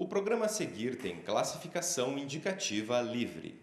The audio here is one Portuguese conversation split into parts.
O programa a seguir tem classificação indicativa livre.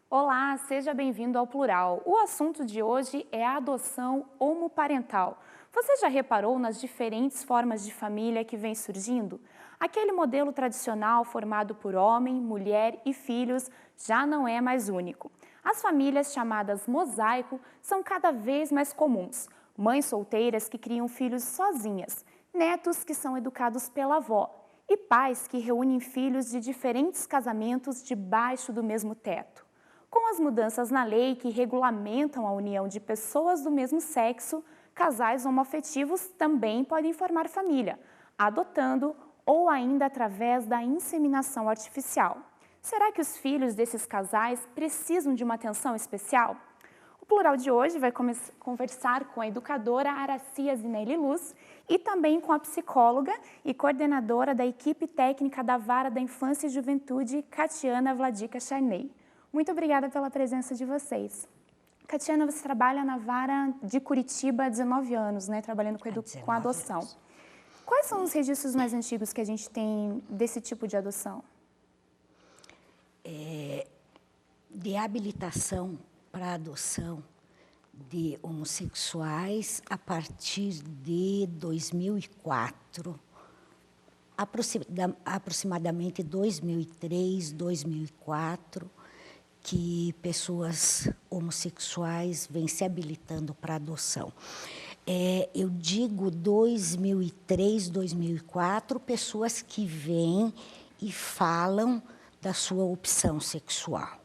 Olá, seja bem-vindo ao Plural. O assunto de hoje é a adoção homoparental. Você já reparou nas diferentes formas de família que vem surgindo? Aquele modelo tradicional formado por homem, mulher e filhos já não é mais único. As famílias chamadas mosaico são cada vez mais comuns. Mães solteiras que criam filhos sozinhas, netos que são educados pela avó e pais que reúnem filhos de diferentes casamentos debaixo do mesmo teto. Com as mudanças na lei que regulamentam a união de pessoas do mesmo sexo, casais homoafetivos também podem formar família, adotando ou ainda através da inseminação artificial. Será que os filhos desses casais precisam de uma atenção especial? O Plural de hoje vai conversar com a educadora Aracia Zinelli Luz e também com a psicóloga e coordenadora da equipe técnica da Vara da Infância e Juventude, Catiana Vladica Charney. Muito obrigada pela presença de vocês. Catiana, você trabalha na Vara de Curitiba há 19 anos, né? Trabalhando com a adoção. Anos. Quais são os registros mais antigos que a gente tem desse tipo de adoção? De habilitação para adoção de homossexuais a partir de 2004, aproximadamente 2003, 2004, que pessoas homossexuais vêm se habilitando para adoção. Eu digo 2003, 2004, pessoas que vêm e falam da sua opção sexual.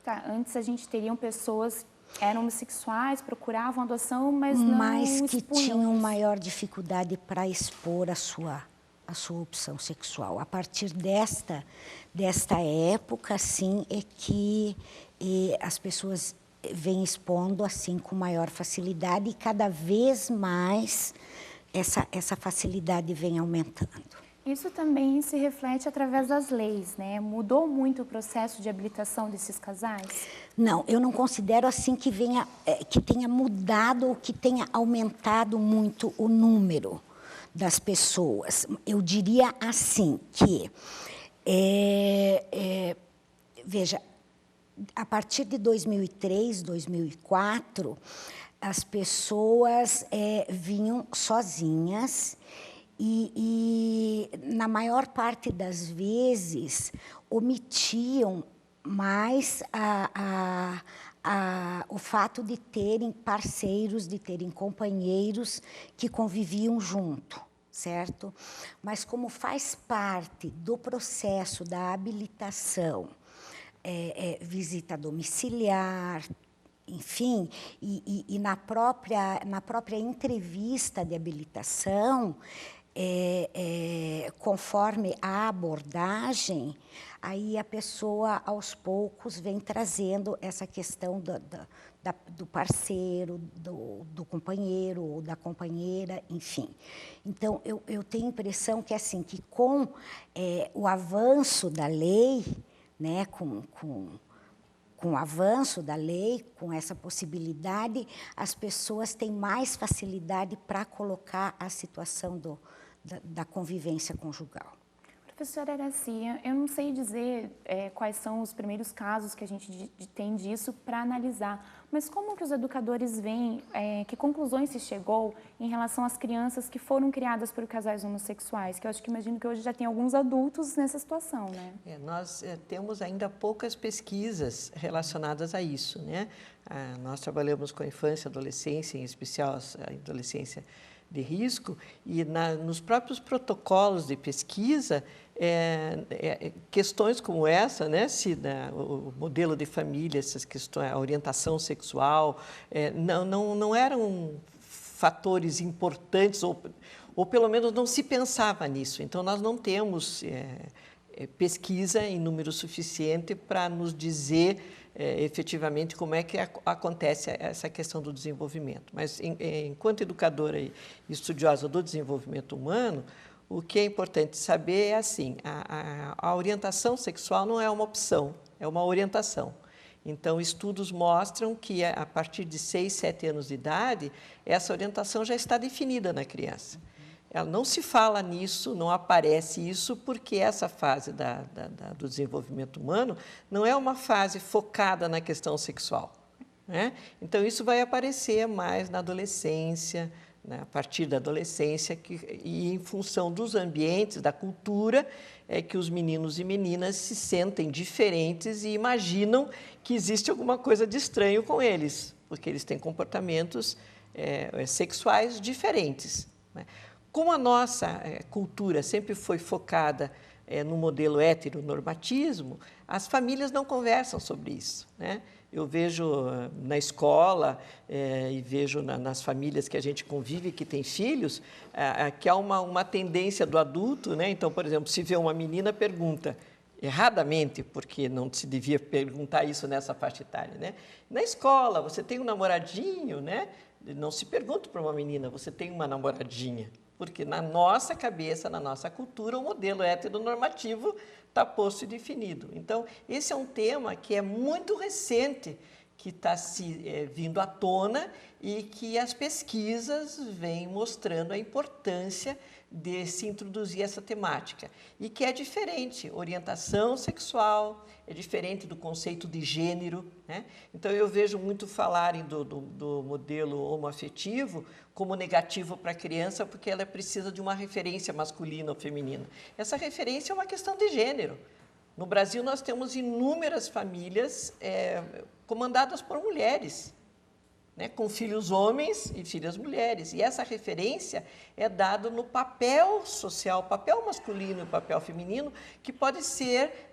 Tá, antes a gente teriam pessoas que eram homossexuais, procuravam adoção, mas não que expunham. tinham maior dificuldade para expor a sua opção sexual. A partir desta época, sim, é que as pessoas vêm expondo assim com maior facilidade e cada vez mais essa facilidade vem aumentando. Isso também se reflete através das leis, né? Mudou muito o processo de habilitação desses casais? Não, eu não considero assim que tenha mudado ou que tenha aumentado muito o número das pessoas. Eu diria assim que, veja, a partir de 2003, 2004, as pessoas vinham sozinhas e, na maior parte das vezes, omitiam mais o fato de terem parceiros, de terem companheiros que conviviam junto, certo? Mas como faz parte do processo da habilitação, visita domiciliar, enfim, e na própria entrevista de habilitação, conforme a abordagem, aí a pessoa, aos poucos, vem trazendo essa questão do parceiro, do companheiro ou da companheira, enfim. Então, eu tenho a impressão que, assim, que com o avanço da lei, né, com o avanço da lei, com essa possibilidade, as pessoas têm mais facilidade para colocar a situação da convivência conjugal. Professora Aracia, eu não sei dizer quais são os primeiros casos que a gente tem disso para analisar, mas como que os educadores veem, que conclusões se chegou em relação às crianças que foram criadas por casais homossexuais? Que eu acho que imagino que hoje já tem alguns adultos nessa situação, né? Nós temos ainda poucas pesquisas relacionadas a isso, né? Nós trabalhamos com a infância e adolescência, em especial a adolescência de risco, e nos próprios protocolos de pesquisa, questões como essa, né, o modelo de família, essas questões, a orientação sexual, não eram fatores importantes, ou pelo menos não se pensava nisso. Então, nós não temos pesquisa em número suficiente para nos dizer efetivamente como é que acontece essa questão do desenvolvimento. Mas, enquanto educadora e estudiosa do desenvolvimento humano, o que é importante saber é assim, a orientação sexual não é uma opção, é uma orientação. Então, estudos mostram que a partir de 6, 7 anos de idade, essa orientação já está definida na criança. Ela não se fala nisso, não aparece isso, porque essa fase do desenvolvimento humano não é uma fase focada na questão sexual, né? Então, isso vai aparecer mais na adolescência, né? A partir da adolescência, e em função dos ambientes, da cultura, é que os meninos e meninas se sentem diferentes e imaginam que existe alguma coisa de estranho com eles, porque eles têm comportamentos sexuais diferentes, né? Como a nossa cultura sempre foi focada no modelo heteronormatismo, as famílias não conversam sobre isso, né? Eu vejo na escola e vejo nas famílias que a gente convive, que tem filhos, que há uma tendência do adulto, né? Então, por exemplo, se vê uma menina, pergunta, erradamente, porque não se devia perguntar isso nessa faixa etária, né? Na escola, você tem um namoradinho, né? Não se pergunta para uma menina, você tem uma namoradinha? Porque na nossa cabeça, na nossa cultura, o modelo heteronormativo está posto e definido. Então, esse é um tema que é muito recente, que está vindo à tona e que as pesquisas vêm mostrando a importância de se introduzir essa temática. E que é diferente, orientação sexual, é diferente do conceito de gênero, né? Então, eu vejo muito falarem do modelo homoafetivo como negativo para a criança, porque ela precisa de uma referência masculina ou feminina. Essa referência é uma questão de gênero. No Brasil, nós temos inúmeras famílias comandadas por mulheres, né, com filhos homens e filhas mulheres. E essa referência é dada no papel social, papel masculino e papel feminino, que pode ser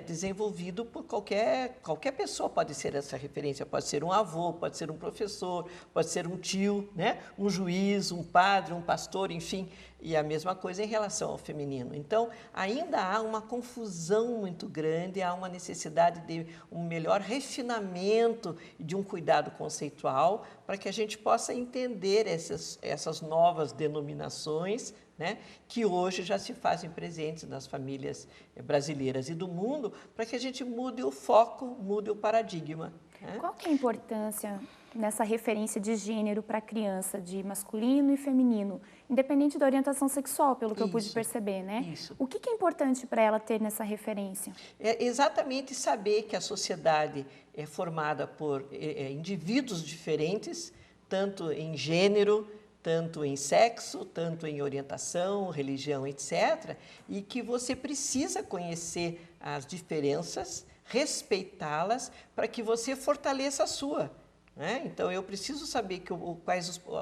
desenvolvido por qualquer pessoa. Pode ser essa referência, pode ser um avô, pode ser um professor, pode ser um tio, né, um juiz, um padre, um pastor, enfim. E a mesma coisa em relação ao feminino. Então, ainda há uma confusão muito grande, há uma necessidade de um melhor refinamento e de um cuidado conceitual para que a gente possa entender essas novas denominações, né, que hoje já se fazem presentes nas famílias brasileiras e do mundo, para que a gente mude o foco, mude o paradigma, né? Qual que é a importância nessa referência de gênero para a criança, de masculino e feminino, independente da orientação sexual, pelo que eu pude perceber, né? Isso. O que é importante para ela ter nessa referência? É exatamente saber que a sociedade é formada por indivíduos diferentes, tanto em gênero, tanto em sexo, tanto em orientação, religião, etc., e que você precisa conhecer as diferenças, respeitá-las, para que você fortaleça a sua, né? Então, eu preciso saber o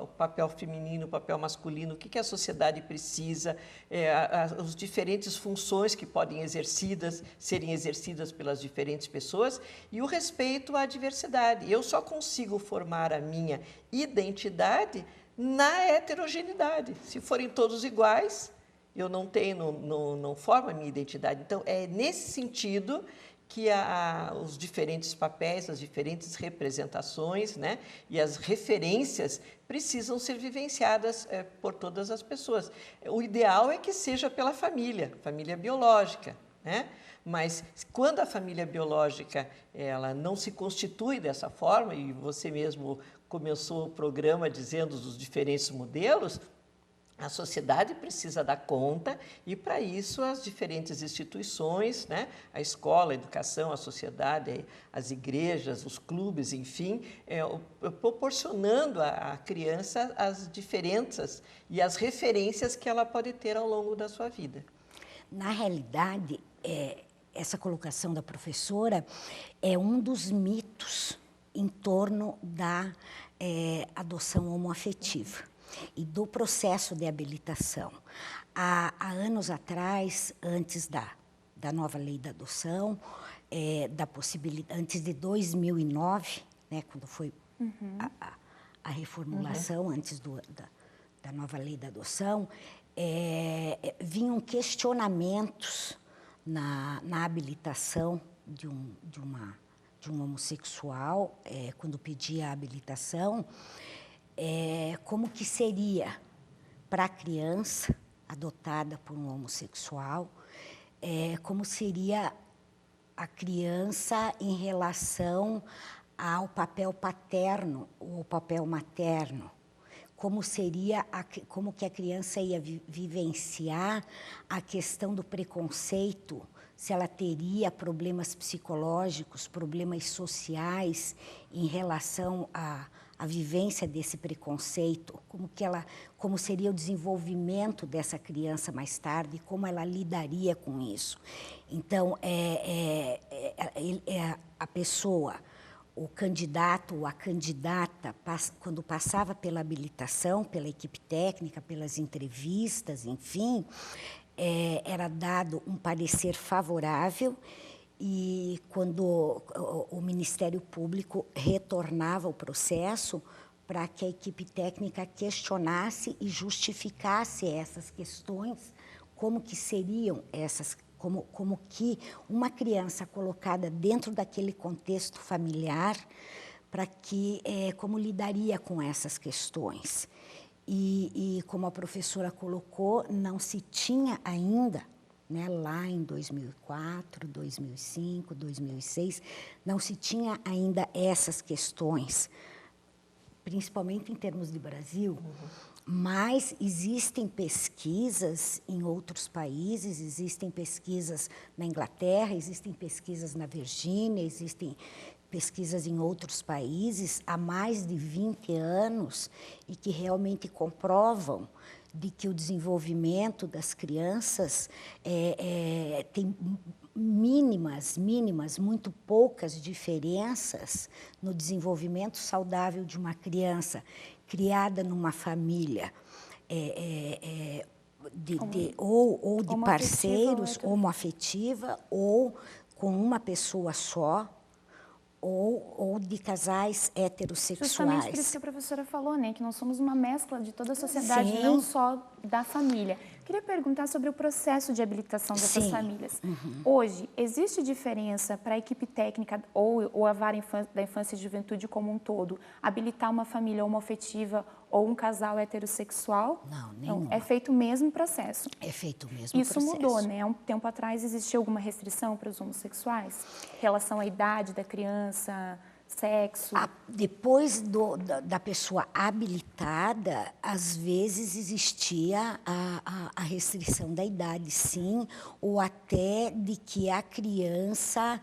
papel feminino, o papel masculino, o que a sociedade precisa, as diferentes funções que podem serem exercidas pelas diferentes pessoas e o respeito à diversidade. Eu só consigo formar a minha identidade na heterogeneidade. Se forem todos iguais, eu não formo a minha identidade. Então, é nesse sentido que os diferentes papéis, as diferentes representações, né, e as referências precisam ser vivenciadas por todas as pessoas. O ideal é que seja pela família biológica, né? Mas quando a família biológica ela não se constitui dessa forma, e você mesmo começou o programa dizendo dos diferentes modelos, a sociedade precisa dar conta e, para isso, as diferentes instituições, né, a escola, a educação, a sociedade, as igrejas, os clubes, enfim, proporcionando à criança as diferenças e as referências que ela pode ter ao longo da sua vida. Na realidade, essa colocação da professora é um dos mitos em torno da adoção homoafetiva e do processo de habilitação. Há anos atrás, antes da nova lei da adoção, antes de 2009, né, quando foi a reformulação, antes da nova lei da adoção, vinham questionamentos na habilitação de um homossexual, quando pedia a habilitação, como que seria para a criança adotada por um homossexual, como seria a criança em relação ao papel paterno ou papel materno, como que a criança ia vivenciar a questão do preconceito, se ela teria problemas psicológicos, problemas sociais em relação à vivência desse preconceito, como seria o desenvolvimento dessa criança mais tarde, como ela lidaria com isso. Então, a pessoa, o candidato ou a candidata, quando passava pela habilitação, pela equipe técnica, pelas entrevistas, enfim, era dado um parecer favorável, e quando o Ministério Público retornava o processo para que a equipe técnica questionasse e justificasse essas questões, como que seriam essas, como que uma criança colocada dentro daquele contexto familiar, como lidaria com essas questões. E como a professora colocou, não se tinha ainda, né, lá em 2004, 2005, 2006, não se tinha ainda essas questões, principalmente em termos de Brasil, mas existem pesquisas em outros países, existem pesquisas na Inglaterra, existem pesquisas na Virgínia, existem pesquisas em outros países há mais de 20 anos e que realmente comprovam de que o desenvolvimento das crianças tem mínimas, muito poucas diferenças no desenvolvimento saudável de uma criança criada numa família ou de parceiros, homoafetiva, ou com uma pessoa só, ou de casais heterossexuais. Justamente por isso que a professora falou, né, que nós somos uma mescla de toda a sociedade, Sim. não só da família. Queria perguntar sobre o processo de habilitação dessas Sim. famílias. Hoje, existe diferença para a equipe técnica ou a vara da infância e juventude como um todo habilitar uma família homoafetiva ou um casal heterossexual? Não, nenhuma. É feito o mesmo processo. É feito o mesmo Isso processo. mudou, né? Há um tempo atrás existia alguma restrição para os homossexuais? Em relação à idade da criança, sexo? Depois da pessoa habilitada, às vezes existia a restrição da idade, sim, ou até de que a criança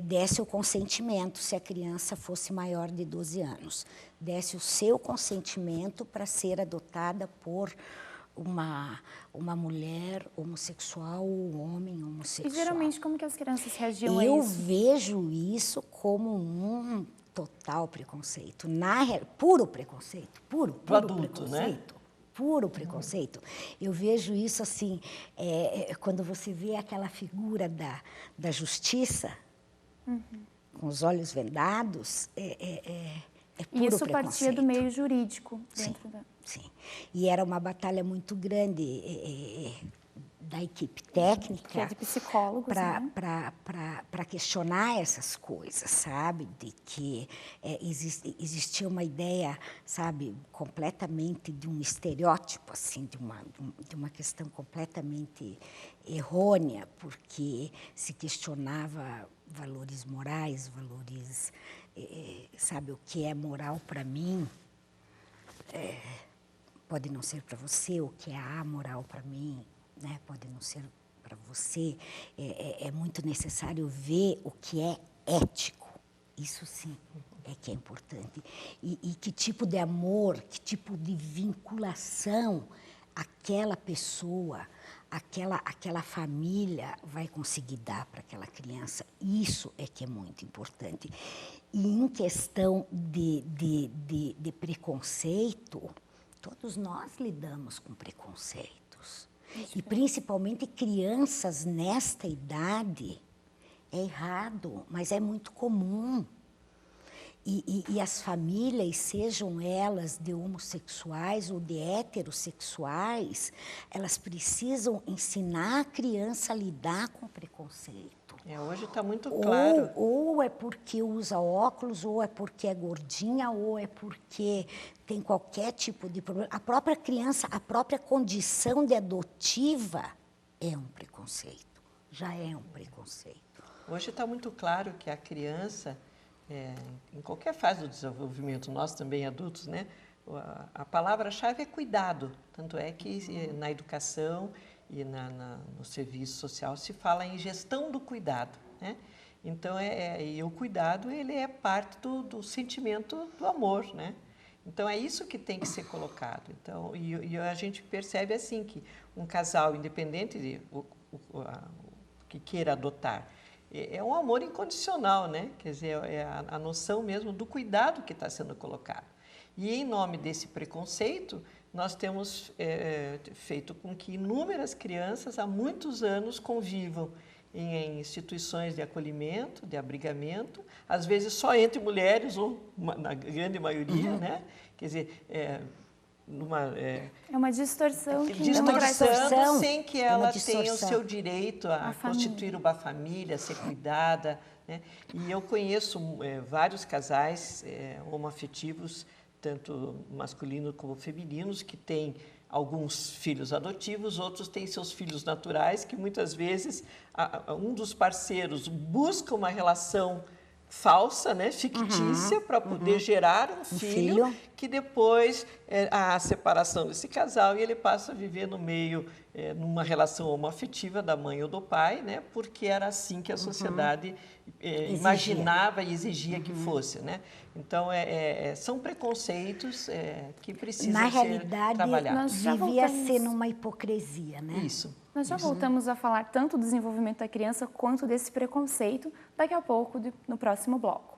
desse o consentimento, se a criança fosse maior de 12 anos, desse o seu consentimento para ser adotada por uma mulher homossexual ou um homem homossexual. E geralmente como que as crianças reagiam a isso? Eu vejo isso como um total preconceito, puro preconceito, puro adulto, preconceito. né? Puro preconceito. Eu vejo isso assim, quando você vê aquela figura da justiça, com os olhos vendados, é puro Isso preconceito. partia do meio jurídico. Dentro Sim. E era uma batalha muito grande da equipe técnica, que é de psicólogos, né? para questionar essas coisas, sabe? De que existia uma ideia, sabe, completamente de um estereótipo, assim, de uma questão completamente errônea, porque se questionava valores morais, valores, sabe, o que é moral para mim, pode não ser para você, o que é amoral para mim, né? Pode não ser para você. É muito necessário ver o que é ético. Isso sim é que é importante. E que tipo de amor, que tipo de vinculação aquela pessoa, aquela família vai conseguir dar para aquela criança. Isso é que é muito importante. E em questão de preconceito, todos nós lidamos com preconceitos. E principalmente crianças nesta idade, é errado, mas é muito comum. E as famílias, sejam elas de homossexuais ou de heterossexuais, elas precisam ensinar a criança a lidar com o preconceito. Hoje está muito claro. Ou é porque usa óculos, ou é porque é gordinha, ou é porque tem qualquer tipo de problema. A própria criança, a própria condição de adotiva é um preconceito, já é um preconceito. Hoje está muito claro que a criança, em qualquer fase do desenvolvimento, nós também adultos, né? A palavra-chave é cuidado. Tanto é que na educação e no serviço social se fala em gestão do cuidado, né? Então, e o cuidado, ele é parte do sentimento do amor, né? Então, é isso que tem que ser colocado. Então, e a gente percebe assim que um casal, independente de que queira adotar, é um amor incondicional, né? Quer dizer, é a noção mesmo do cuidado que está sendo colocado. E em nome desse preconceito, nós temos feito com que inúmeras crianças há muitos anos convivam em instituições de acolhimento, de abrigamento, às vezes só entre mulheres, ou na grande maioria, né? Quer dizer, é uma distorção que distorção sem que ela tenha o seu direito a constituir uma família, a ser cuidada, né? E eu conheço vários casais homoafetivos, tanto masculinos como femininos, que têm alguns filhos adotivos, outros têm seus filhos naturais, que muitas vezes um dos parceiros busca uma relação falsa, né, fictícia, para poder gerar um filho que depois há a separação desse casal e ele passa a viver no meio, numa relação homoafetiva da mãe ou do pai, né, porque era assim que a sociedade imaginava e exigia que fosse, né? Então, são preconceitos que precisam ser trabalhados. Na realidade, devia ser numa hipocrisia, né? Isso. Nós já voltamos a falar tanto do desenvolvimento da criança quanto desse preconceito, daqui a pouco, no próximo bloco.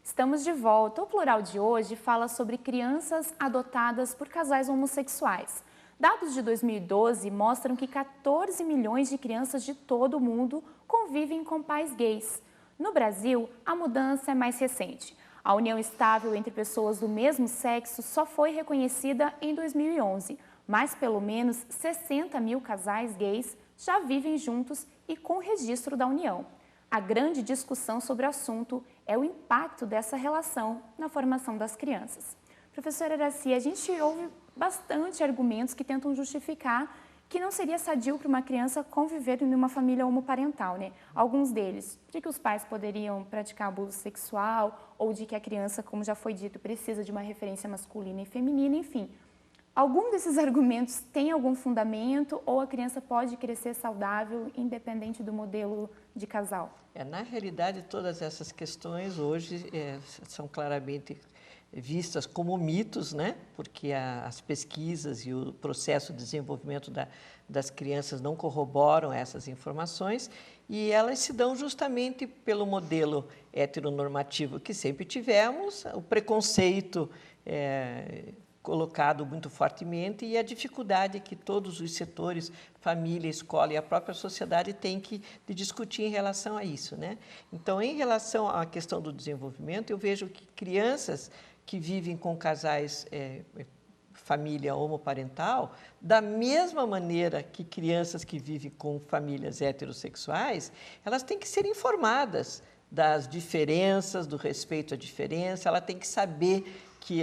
Estamos de volta. O Plural de hoje fala sobre crianças adotadas por casais homossexuais. Dados de 2012 mostram que 14 milhões de crianças de todo o mundo convivem com pais gays. No Brasil, a mudança é mais recente. A união estável entre pessoas do mesmo sexo só foi reconhecida em 2011, mas pelo menos 60 mil casais gays já vivem juntos e com registro da união. A grande discussão sobre o assunto é o impacto dessa relação na formação das crianças. Professora Araci, a gente ouve bastante argumentos que tentam justificar que não seria sadio para uma criança conviver em uma família homoparental, né? Alguns deles, de que os pais poderiam praticar abuso sexual ou de que a criança, como já foi dito, precisa de uma referência masculina e feminina, enfim. Algum desses argumentos tem algum fundamento ou a criança pode crescer saudável independente do modelo de casal? Na realidade, todas essas questões hoje são claramente vistas como mitos, né? Porque as pesquisas e o processo de desenvolvimento das crianças não corroboram essas informações e elas se dão justamente pelo modelo heteronormativo que sempre tivemos, o preconceito colocado muito fortemente e a dificuldade que todos os setores, família, escola e a própria sociedade têm de discutir em relação a isso, né? Então, em relação à questão do desenvolvimento, eu vejo que crianças que vivem com casais família homoparental, da mesma maneira que crianças que vivem com famílias heterossexuais, elas têm que ser informadas das diferenças, do respeito à diferença, ela tem que saber que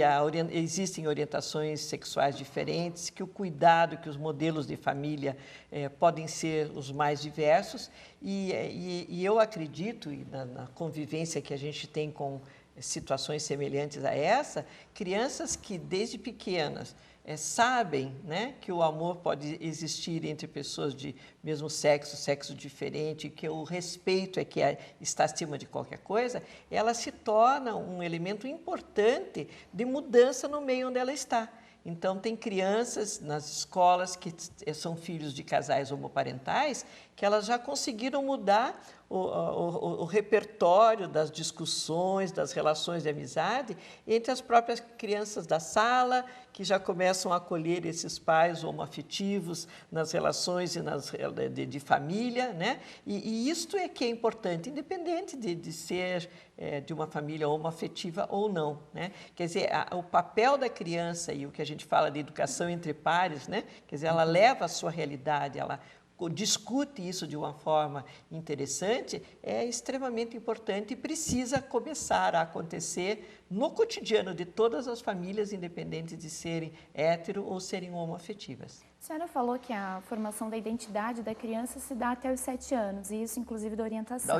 existem orientações sexuais diferentes, que o cuidado, que os modelos de família podem ser os mais diversos. E eu acredito, na convivência que a gente tem com situações semelhantes a essa, crianças que desde pequenas sabem, né, que o amor pode existir entre pessoas de mesmo sexo, sexo diferente, que o respeito é que está acima de qualquer coisa, ela se torna um elemento importante de mudança no meio onde ela está. Então, tem crianças nas escolas que são filhos de casais homoparentais que elas já conseguiram mudar o repertório das discussões, das relações de amizade entre as próprias crianças da sala, que já começam a acolher esses pais homoafetivos nas relações de família, né? E isto é que é importante, independente de ser de uma família homoafetiva ou não, né? Quer dizer, o papel da criança e o que a gente fala de educação entre pares, né? Quer dizer, ela leva a sua realidade, ela discute isso de uma forma interessante, é extremamente importante e precisa começar a acontecer no cotidiano de todas as famílias, independente de serem hétero ou serem homoafetivas. A senhora falou que a formação da identidade da criança se dá até os 7 anos, e isso inclusive da orientação. A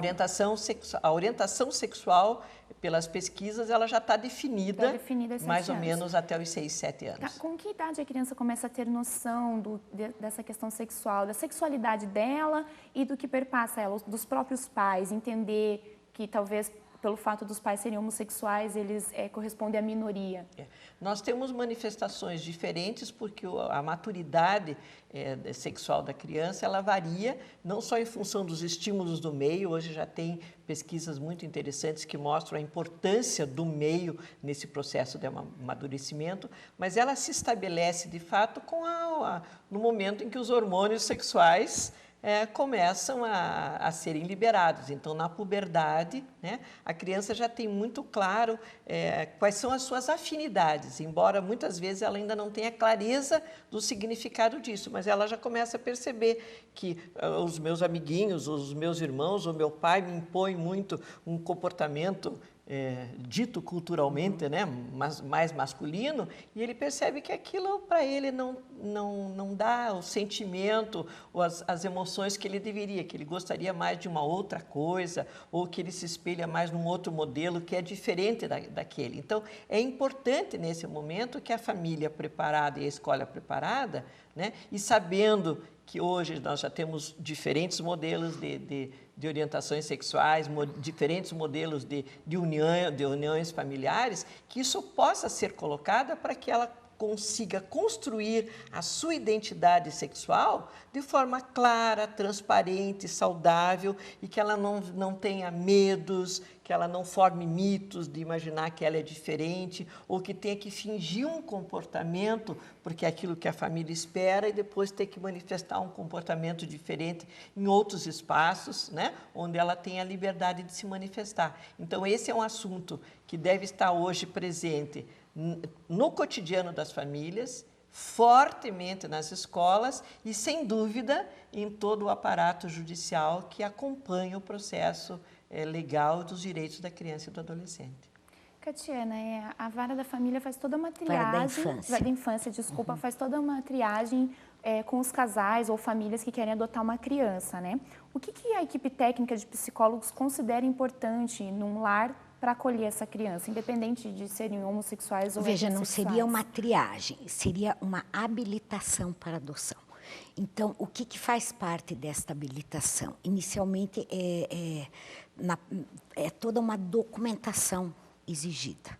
orientação sexual, pelas pesquisas, ela já está definida, mais ou menos até os 6, 7 anos. Com que idade a criança começa a ter noção dessa questão sexual, da sexualidade dela e do que perpassa ela, dos próprios pais, entender que talvez pelo fato dos pais serem homossexuais, eles correspondem à minoria? Nós temos manifestações diferentes porque a maturidade sexual da criança, ela varia, não só em função dos estímulos do meio, hoje já tem pesquisas muito interessantes que mostram a importância do meio nesse processo de amadurecimento, mas ela se estabelece, de fato, no momento em que os hormônios sexuais começam a serem liberados. Então, na puberdade, né, a criança já tem muito claro quais são as suas afinidades, embora muitas vezes ela ainda não tenha clareza do significado disso, mas ela já começa a perceber que os meus amiguinhos, os meus irmãos, o meu pai me impõe muito um comportamento dito culturalmente, né, mais masculino, e ele percebe que aquilo para ele não dá o sentimento ou as emoções que ele deveria, que ele gostaria mais de uma outra coisa, ou que ele se espelha mais num outro modelo que é diferente daquele. Então, é importante nesse momento que a família preparada e a escola preparada, né, e sabendo que hoje nós já temos diferentes modelos de orientações sexuais, diferentes modelos de uniões familiares, que isso possa ser colocado para que ela consiga construir a sua identidade sexual de forma clara, transparente, saudável, e que ela não tenha medos, que ela não forme mitos de imaginar que ela é diferente, ou que tenha que fingir um comportamento, porque é aquilo que a família espera, e depois ter que manifestar um comportamento diferente em outros espaços, né, onde ela tem a liberdade de se manifestar. Então, esse é um assunto que deve estar hoje presente no cotidiano das famílias, fortemente nas escolas e, sem dúvida, em todo o aparato judicial que acompanha o processo legal dos direitos da criança e do adolescente. Catiana, a Vara da Família faz toda uma triagem... Vara da Infância, desculpa, faz toda uma triagem com os casais ou famílias que querem adotar uma criança, né? O que a equipe técnica de psicólogos considera importante num lar para acolher essa criança, independente de serem homossexuais ou heterossexuais? Veja, não seria uma triagem, seria uma habilitação para adoção. Então, o que faz parte desta habilitação? Inicialmente, é toda uma documentação exigida,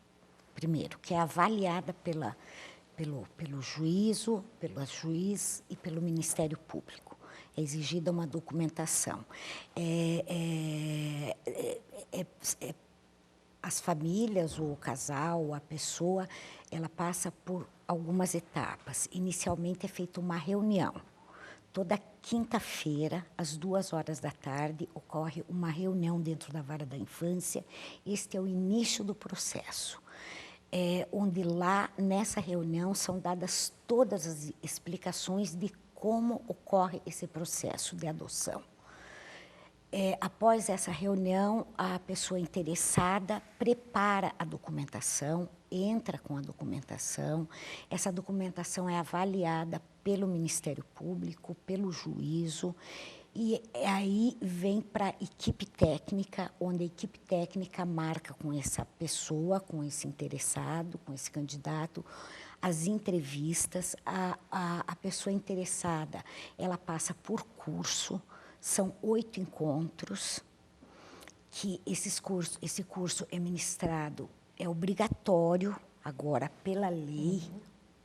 primeiro, que é avaliada pelo juízo, pela juiz e pelo Ministério Público. É exigida uma documentação. As famílias, ou o casal, a pessoa, ela passa por algumas etapas. Inicialmente é feita uma reunião. Toda quinta-feira, às 14h, ocorre uma reunião dentro da Vara da Infância. Este é o início do processo. onde lá, nessa reunião, são dadas todas as explicações de como ocorre esse processo de adoção. Após essa reunião, a pessoa interessada prepara a documentação, entra com a documentação, essa documentação é avaliada pelo Ministério Público, pelo juízo, e aí vem para a equipe técnica, onde a equipe técnica marca com essa pessoa, com esse interessado, com esse candidato, as entrevistas. A pessoa interessada, ela passa por curso. São 8 encontros, que esse curso é ministrado, é obrigatório agora pela lei,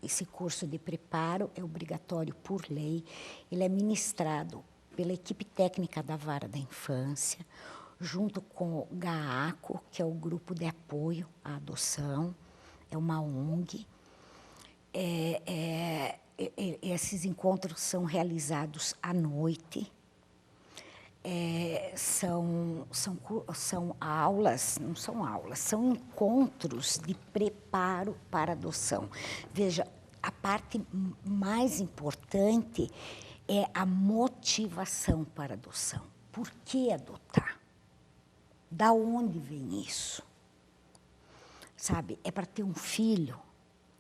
esse curso de preparo é obrigatório por lei, ele é ministrado pela equipe técnica da Vara da Infância, junto com o GAACO, que é o Grupo de Apoio à Adoção, é uma ONG. Esses encontros são realizados à noite. São aulas, não são aulas, são encontros de preparo para adoção. Veja, a parte mais importante é a motivação para adoção. Por que adotar? Da onde vem isso? Sabe, é para ter um filho?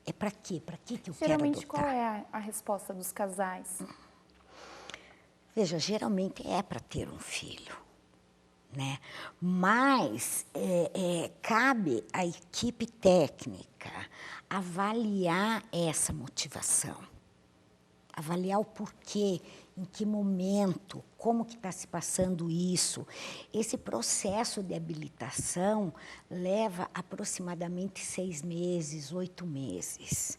É para quê? Para que eu quero adotar? Geralmente, qual é a resposta dos casais? Veja, geralmente é para ter um filho, né? Mas cabe à equipe técnica avaliar essa motivação, avaliar o porquê, em que momento, como que está se passando isso. Esse processo de habilitação leva aproximadamente 6 meses, 8 meses.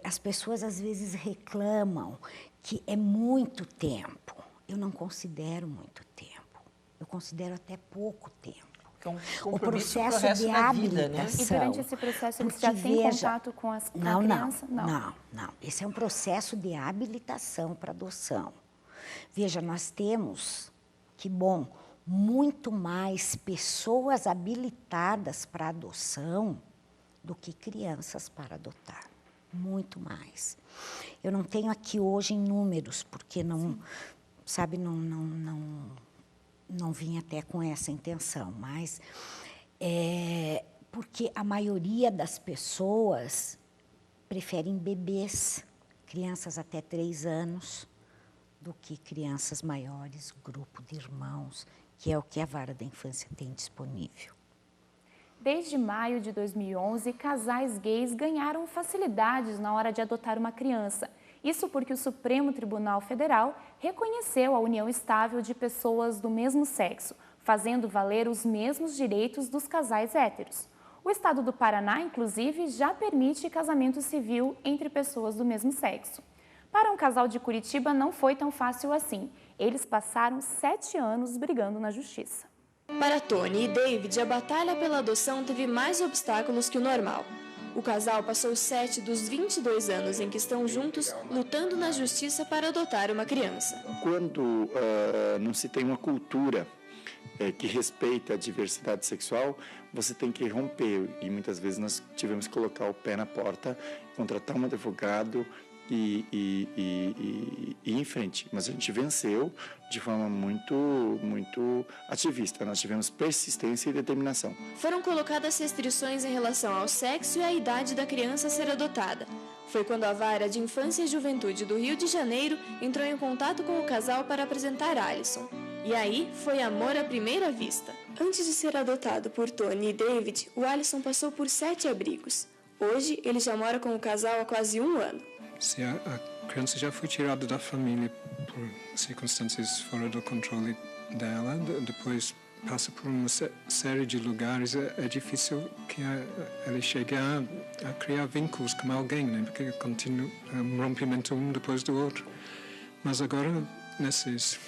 As pessoas às vezes reclamam que é muito tempo. Eu não considero muito tempo. Eu considero até pouco tempo. O processo pro resto de da vida, né? E durante esse processo, eles já têm contato com a criança? Não. Esse é um processo de habilitação para adoção. Veja, nós temos, que bom, muito mais pessoas habilitadas para adoção do que crianças para adotar. Muito mais. Eu não tenho aqui hoje em números, porque não vim até com essa intenção, mas porque a maioria das pessoas preferem bebês, crianças até 3 anos, do que crianças maiores, grupo de irmãos, que é o que a Vara da Infância tem disponível. Desde maio de 2011, casais gays ganharam facilidades na hora de adotar uma criança. Isso porque o Supremo Tribunal Federal reconheceu a união estável de pessoas do mesmo sexo, fazendo valer os mesmos direitos dos casais héteros. O estado do Paraná, inclusive, já permite casamento civil entre pessoas do mesmo sexo. Para um casal de Curitiba não foi tão fácil assim. Eles passaram 7 anos brigando na justiça. Para Tony e David, a batalha pela adoção teve mais obstáculos que o normal. O casal passou 7 dos 22 anos em que estão juntos, lutando na justiça para adotar uma criança. Quando não se tem uma cultura que respeita a diversidade sexual, você tem que romper. E muitas vezes nós tivemos que colocar o pé na porta, contratar um advogado e ir em frente. Mas a gente venceu de forma muito ativista. Nós tivemos persistência e determinação. Foram colocadas restrições em relação ao sexo e à idade da criança a ser adotada. Foi quando a Vara de Infância e Juventude do Rio de Janeiro entrou em contato com o casal para apresentar Alisson. E aí foi amor à primeira vista. Antes de ser adotado por Tony e David, o Alisson passou por 7 abrigos. Hoje, ele já mora com o casal há quase 1 ano. Se a criança já foi tirada da família por circunstâncias fora do controle dela, depois passa por uma série de lugares, é difícil que ela chegue a criar vínculos com alguém, né? Porque continua um rompimento um depois do outro. Mas agora, nesses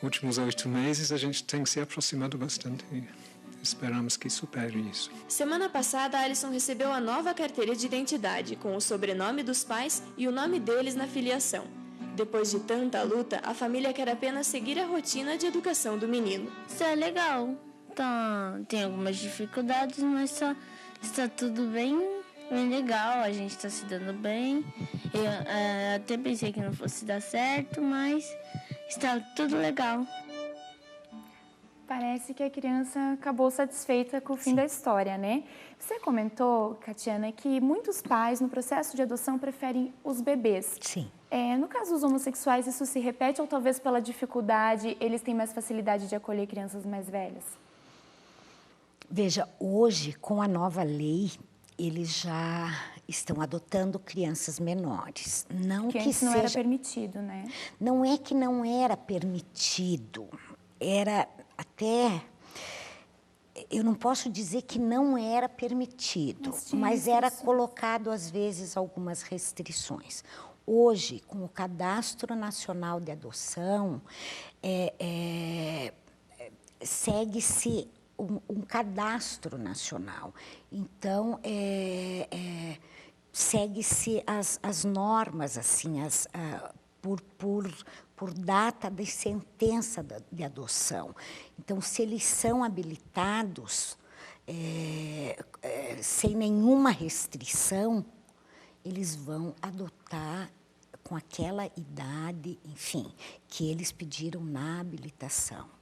últimos 8 meses, a gente tem se aproximado bastante e esperamos que supere isso. Semana passada, Alisson recebeu a nova carteira de identidade, com o sobrenome dos pais e o nome deles na filiação. Depois de tanta luta, a família quer apenas seguir a rotina de educação do menino. Isso é legal. Então, tem algumas dificuldades, mas está tudo bem, bem legal, a gente está se dando bem. Eu até pensei que não fosse dar certo, mas está tudo legal. Parece que a criança acabou satisfeita com o fim da história, né? Você comentou, Catiana, que muitos pais no processo de adoção preferem os bebês. Sim. No caso dos homossexuais, isso se repete ou talvez pela dificuldade, eles têm mais facilidade de acolher crianças mais velhas? Veja, hoje, com a nova lei, eles já estão adotando crianças menores. Não que que antes não era permitido, né? Não é que não era permitido, era até... Eu não posso dizer que não era permitido, mas era colocado, às vezes, algumas restrições. Hoje, com o Cadastro Nacional de Adoção, segue-se um cadastro nacional. Então, segue-se as normas, assim, por data de sentença de adoção. Então, se eles são habilitados, sem nenhuma restrição, eles vão adotar com aquela idade, enfim, que eles pediram na habilitação.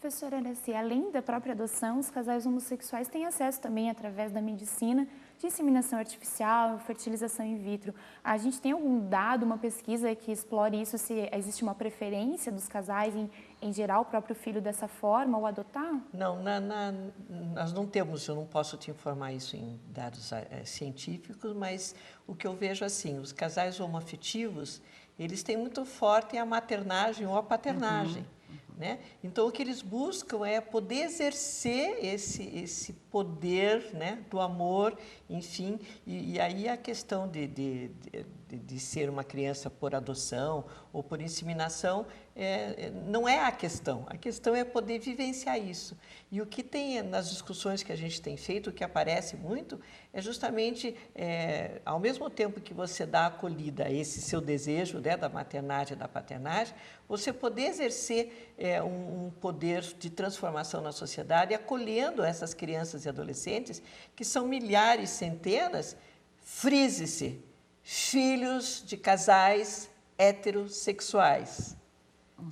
Professora Araci, além da própria adoção, os casais homossexuais têm acesso também, através da medicina, de inseminação artificial, fertilização in vitro. A gente tem algum dado, uma pesquisa que explore isso, se existe uma preferência dos casais em gerar o próprio filho dessa forma ou adotar? Não, nós não temos, eu não posso te informar isso em dados científicos, mas o que eu vejo assim, os casais homoafetivos, eles têm muito forte a maternagem ou a paternagem. Né? Então, o que eles buscam é poder exercer esse poder, né, do amor, enfim, e aí a questão de ser uma criança por adoção ou por inseminação não é a questão é poder vivenciar isso. E o que tem nas discussões que a gente tem feito, o que aparece muito, é justamente, ao mesmo tempo que você dá acolhida a esse seu desejo, né, da maternagem e da paternagem, você poder exercer um poder de transformação na sociedade, acolhendo essas crianças e adolescentes, que são milhares, centenas, frise-se, filhos de casais heterossexuais,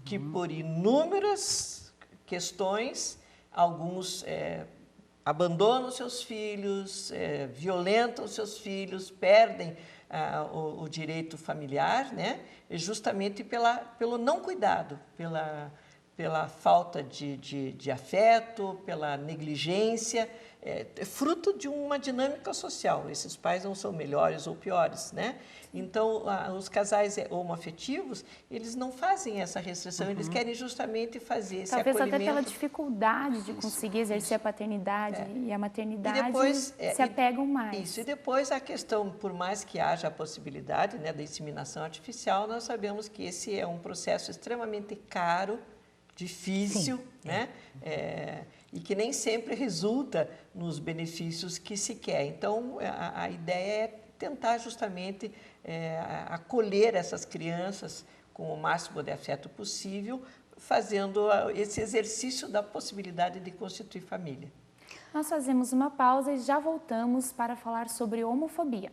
que por inúmeras questões, alguns abandonam seus filhos, violentam seus filhos, perdem o direito familiar, né? Justamente pelo não cuidado, pela falta de afeto, pela negligência, fruto de uma dinâmica social. Esses pais não são melhores ou piores, né? Então, os casais homoafetivos, eles não fazem essa restrição, eles querem justamente fazer esse acolhimento. Talvez até pela dificuldade de conseguir exercer a paternidade e a maternidade, e depois, se apegam mais. Isso, e depois a questão, por mais que haja a possibilidade, né, da inseminação artificial, nós sabemos que esse é um processo extremamente caro, difícil, né? E que nem sempre resulta nos benefícios que se quer. Então, a ideia é tentar justamente acolher essas crianças com o máximo de afeto possível, fazendo esse exercício da possibilidade de constituir família. Nós fazemos uma pausa e já voltamos para falar sobre homofobia.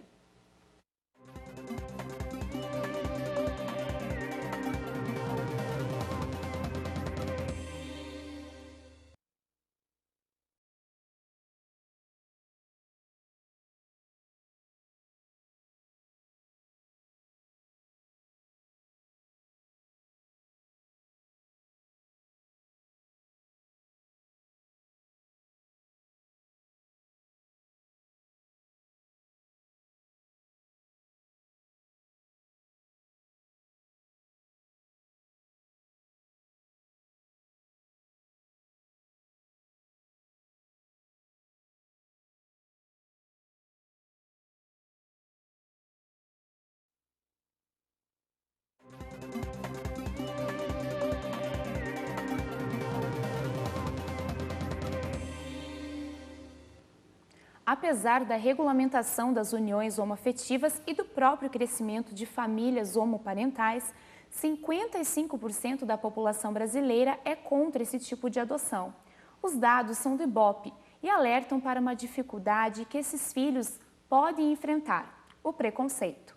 Apesar da regulamentação das uniões homoafetivas e do próprio crescimento de famílias homoparentais, 55% da população brasileira é contra esse tipo de adoção. Os dados são do IBOPE e alertam para uma dificuldade que esses filhos podem enfrentar: o preconceito.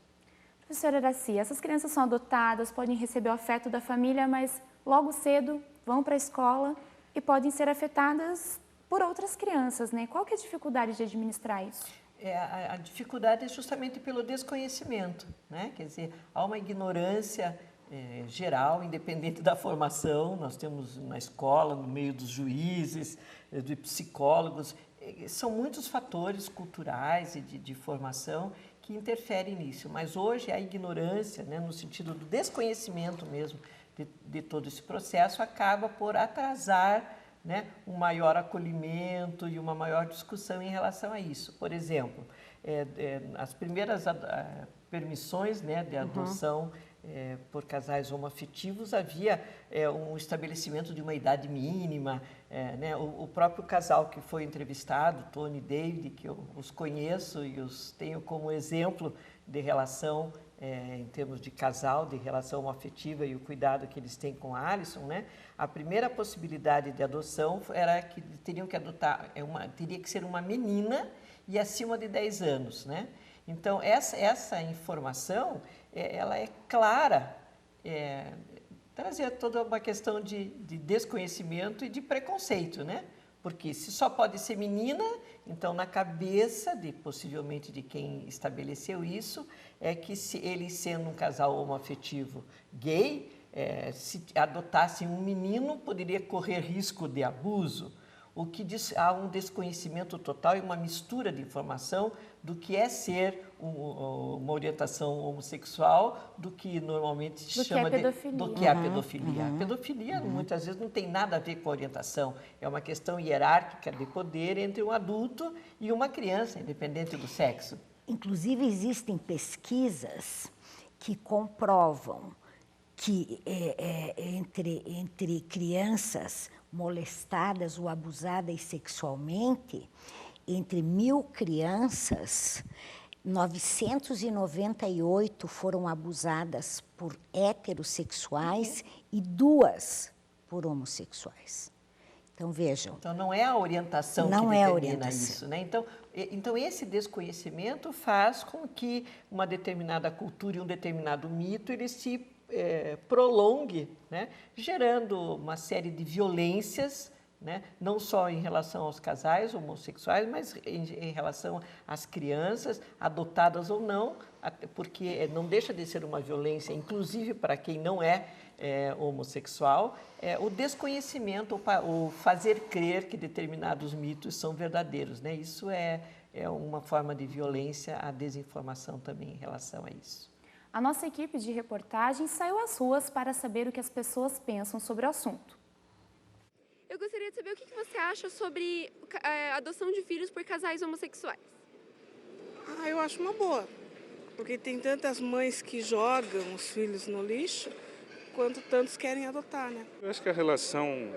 Professora Araci, essas crianças são adotadas, podem receber o afeto da família, mas logo cedo vão para a escola e podem ser afetadas por outras crianças, né? Qual que é a dificuldade de administrar isso? A dificuldade é justamente pelo desconhecimento, né? Quer dizer, há uma ignorância geral, independente da formação. Nós temos na escola, no meio dos juízes, de psicólogos, são muitos fatores culturais e de formação que interferem nisso. Mas hoje a ignorância, né, no sentido do desconhecimento mesmo de todo esse processo, acaba por atrasar, né, um maior acolhimento e uma maior discussão em relação a isso. Por exemplo, as primeiras permissões, né, de adoção por casais homoafetivos, havia um estabelecimento de uma idade mínima, né? O próprio casal que foi entrevistado, Tony e David, que eu os conheço e os tenho como exemplo de relação, em termos de casal, de relação homoafetiva e o cuidado que eles têm com a Alison, né? A primeira possibilidade de adoção era que teriam que adotar, teria que ser uma menina e acima de 10 anos, né? Então, essa informação, ela é clara, trazia toda uma questão de desconhecimento e de preconceito, né? Porque se só pode ser menina, então na cabeça, possivelmente de quem estabeleceu isso, é que se ele sendo um casal homoafetivo gay, se adotassem um menino, poderia correr risco de abuso. O que há um desconhecimento total e uma mistura de informação do que é ser uma orientação homossexual, do que normalmente se chama de do que é a pedofilia. A pedofilia muitas vezes não tem nada a ver com a orientação, é uma questão hierárquica de poder entre um adulto e uma criança, independente do sexo. Inclusive, existem pesquisas que comprovam que entre crianças molestadas ou abusadas sexualmente, entre 1.000 crianças, 998 foram abusadas por heterossexuais e 2 por homossexuais. Então, vejam. Então, não é a orientação que determina isso, né? Então, esse desconhecimento faz com que uma determinada cultura e um determinado mito, ele se prolongue, né? Gerando uma série de violências, né? Não só em relação aos casais homossexuais, mas em relação às crianças, adotadas ou não, porque não deixa de ser uma violência, inclusive para quem não é homossexual, o desconhecimento, o fazer crer que determinados mitos são verdadeiros, né? Isso é uma forma de violência, a desinformação também em relação a isso. A nossa equipe de reportagem saiu às ruas para saber o que as pessoas pensam sobre o assunto. Eu gostaria de saber o que você acha sobre a adoção de filhos por casais homossexuais. Eu acho uma boa, porque tem tantas mães que jogam os filhos no lixo, quanto tantos querem adotar, né? Eu acho que a relação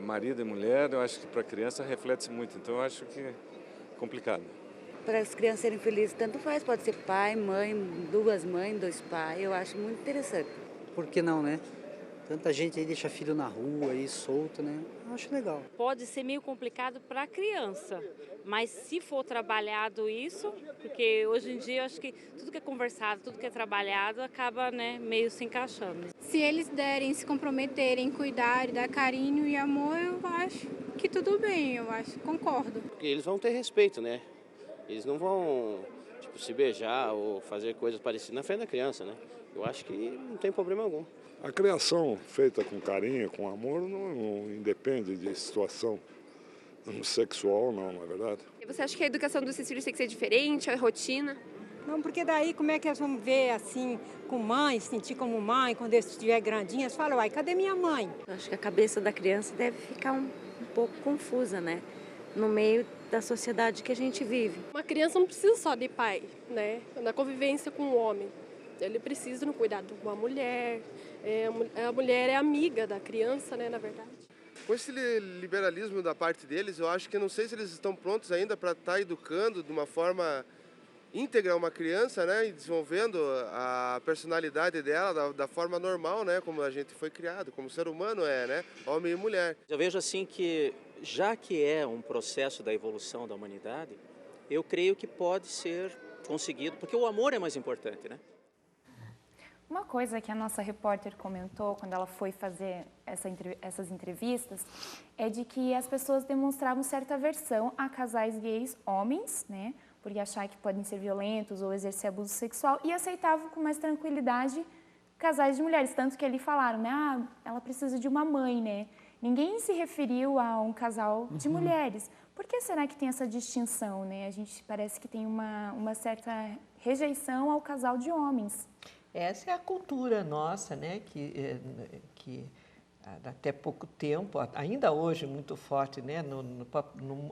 marido e mulher, eu acho que para a criança reflete muito, então eu acho que é complicado. Para as crianças serem felizes, tanto faz, pode ser pai, mãe, 2 mães, 2 pais, eu acho muito interessante. Por que não, né? Tanta gente aí deixa filho na rua, aí solto, né? Eu acho legal. Pode ser meio complicado para a criança, mas se for trabalhado isso, porque hoje em dia eu acho que tudo que é conversado, tudo que é trabalhado, acaba, né, meio se encaixando. Se eles se comprometerem, cuidarem, dar carinho e amor, eu acho que tudo bem, concordo. Porque eles vão ter respeito, né? Eles não vão, se beijar ou fazer coisas parecidas na frente da criança, né? Eu acho que não tem problema algum. A criação feita com carinho, com amor, não independe de situação sexual, não é verdade? E você acha que a educação dos filhos tem que ser diferente, a rotina? Não, porque daí como é que elas vão ver assim, com mãe, sentir como mãe, quando eles estiverem grandinhas, falam, cadê minha mãe? Eu acho que a cabeça da criança deve ficar um pouco confusa, né? No meio da sociedade que a gente vive. Uma criança não precisa só de pai, né? Na convivência com o homem. Ele precisa no cuidado de uma mulher. A mulher é amiga da criança, né, na verdade. Com esse liberalismo da parte deles, eu acho que não sei se eles estão prontos ainda para estar educando de uma forma íntegra uma criança, né, e desenvolvendo a personalidade dela da forma normal, né, como a gente foi criado, como o ser humano né, homem e mulher. Eu vejo assim que já que é um processo da evolução da humanidade, eu creio que pode ser conseguido, porque o amor é mais importante, né? Uma coisa que a nossa repórter comentou quando ela foi fazer essas entrevistas é de que as pessoas demonstravam certa aversão a casais gays homens, né? Porque achar que podem ser violentos ou exercer abuso sexual, e aceitavam com mais tranquilidade casais de mulheres. Tanto que ali falaram, né? Ah, ela precisa de uma mãe, né? Ninguém se referiu a um casal de mulheres. Por que será que tem essa distinção, né? A gente parece que tem uma certa rejeição ao casal de homens. Essa é a cultura nossa, né? Que até pouco tempo, ainda hoje muito forte, né?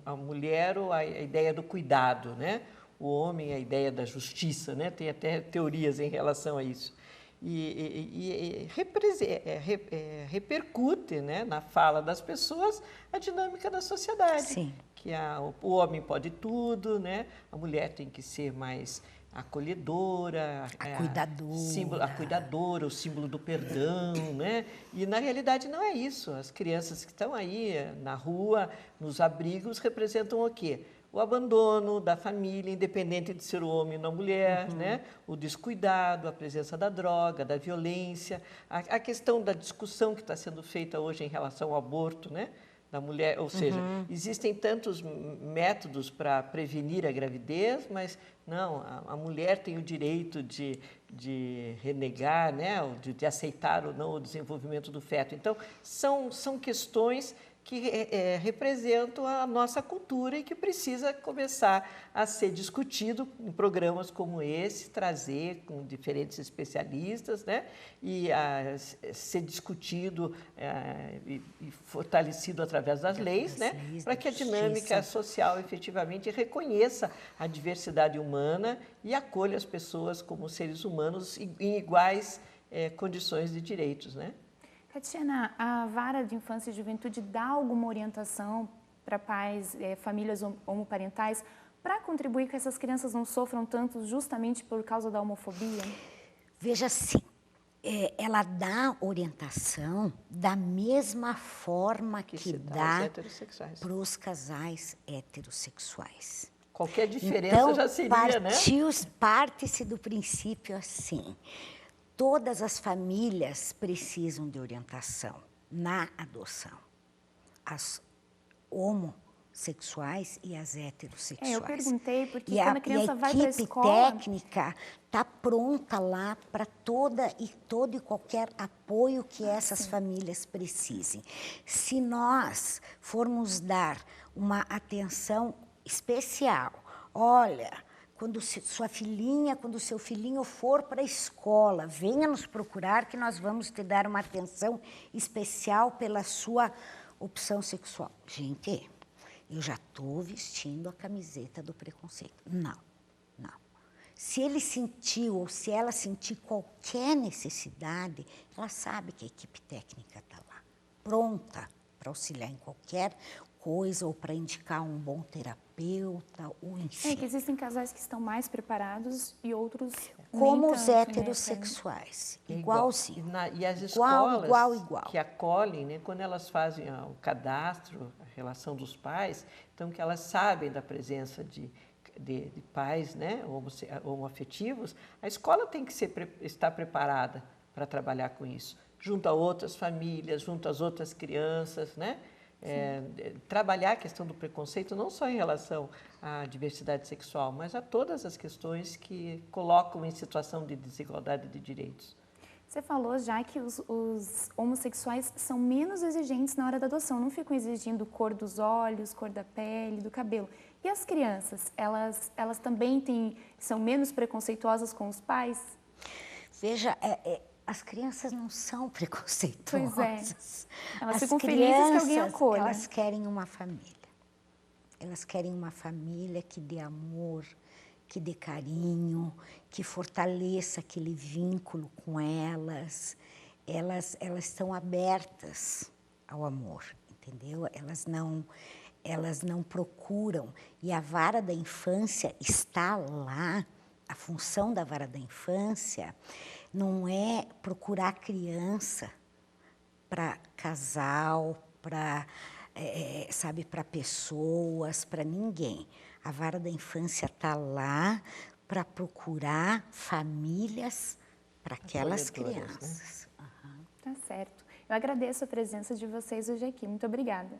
A mulher, a ideia do cuidado, né? O homem, a ideia da justiça, né? Tem até teorias em relação a isso. Repercute, né, na fala das pessoas a dinâmica da sociedade. Sim. Que o homem pode tudo, né? A mulher tem que ser mais acolhedora, cuidadora. A cuidadora, o símbolo do perdão, né? E na realidade não é isso. As crianças que estão aí na rua, nos abrigos, representam o quê? O abandono da família, independente de ser o homem ou a mulher, né? O descuidado, a presença da droga, da violência, a questão da discussão que está sendo feita hoje em relação ao aborto, né? Da mulher, ou seja, existem tantos métodos para prevenir a gravidez, mas não, a mulher tem o direito de renegar, né? De aceitar ou não o desenvolvimento do feto. Então, são questões que representam a nossa cultura e que precisa começar a ser discutido em programas como esse, trazer com diferentes especialistas, né? E ser discutido e fortalecido através das leis, né? Para que a dinâmica social efetivamente reconheça a diversidade humana e acolha as pessoas como seres humanos em iguais condições de direitos, né? Tatiana, a Vara de Infância e Juventude dá alguma orientação para pais, famílias homoparentais, para contribuir que essas crianças não sofram tanto justamente por causa da homofobia? Veja assim, ela dá orientação da mesma forma que dá para os casais heterossexuais. Qualquer diferença já seria, né? Parte-se do princípio assim. Todas as famílias precisam de orientação na adoção. As homossexuais e as heterossexuais. Eu perguntei porque quando a criança vai para a escola... A equipe técnica está pronta lá para todo e qualquer apoio que essas famílias precisem. Se nós formos dar uma atenção especial, olha... Quando sua filhinha, quando seu filhinho for para a escola, venha nos procurar que nós vamos te dar uma atenção especial pela sua opção sexual. Gente, eu já estou vestindo a camiseta do preconceito. Não. Se ele sentiu ou se ela sentir qualquer necessidade, ela sabe que a equipe técnica está lá, pronta para auxiliar em qualquer coisa ou para indicar um bom terapeuta, ou enfim. Que existem casais que estão mais preparados e outros como os heterossexuais, igualzinho. E as escolas igual. que acolhem, né, quando elas fazem o cadastro, a relação dos pais, então que elas sabem da presença de pais, né, homoafetivos, a escola tem que estar preparada para trabalhar com isso, junto a outras famílias, junto às outras crianças, né? Trabalhar a questão do preconceito não só em relação à diversidade sexual, mas a todas as questões que colocam em situação de desigualdade de direitos. Você falou já que os homossexuais são menos exigentes na hora da adoção, não ficam exigindo cor dos olhos, cor da pele, do cabelo. E as crianças, elas também são menos preconceituosas com os pais? Veja, as crianças não são preconceituosas. Pois é. Elas ficam felizes que alguém acolha. Elas querem uma família. Elas querem uma família que dê amor, que dê carinho, que fortaleça aquele vínculo com elas. Elas estão abertas ao amor, entendeu? Elas não procuram. E a Vara da Infância está lá. A função da Vara da Infância não é procurar criança para casal, para sabe, para pessoas, para ninguém. A Vara da Infância está lá para procurar famílias para aquelas crianças. Né? Tá certo. Eu agradeço a presença de vocês hoje aqui. Muito obrigada.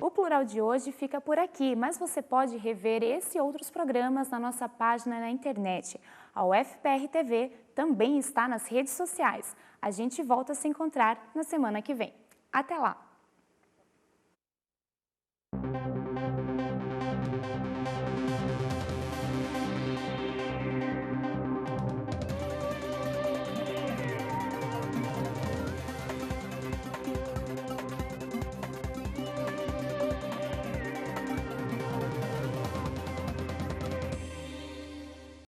O Plural de hoje fica por aqui, mas você pode rever esse e outros programas na nossa página na internet. A UFPR TV também está nas redes sociais. A gente volta a se encontrar na semana que vem. Até lá!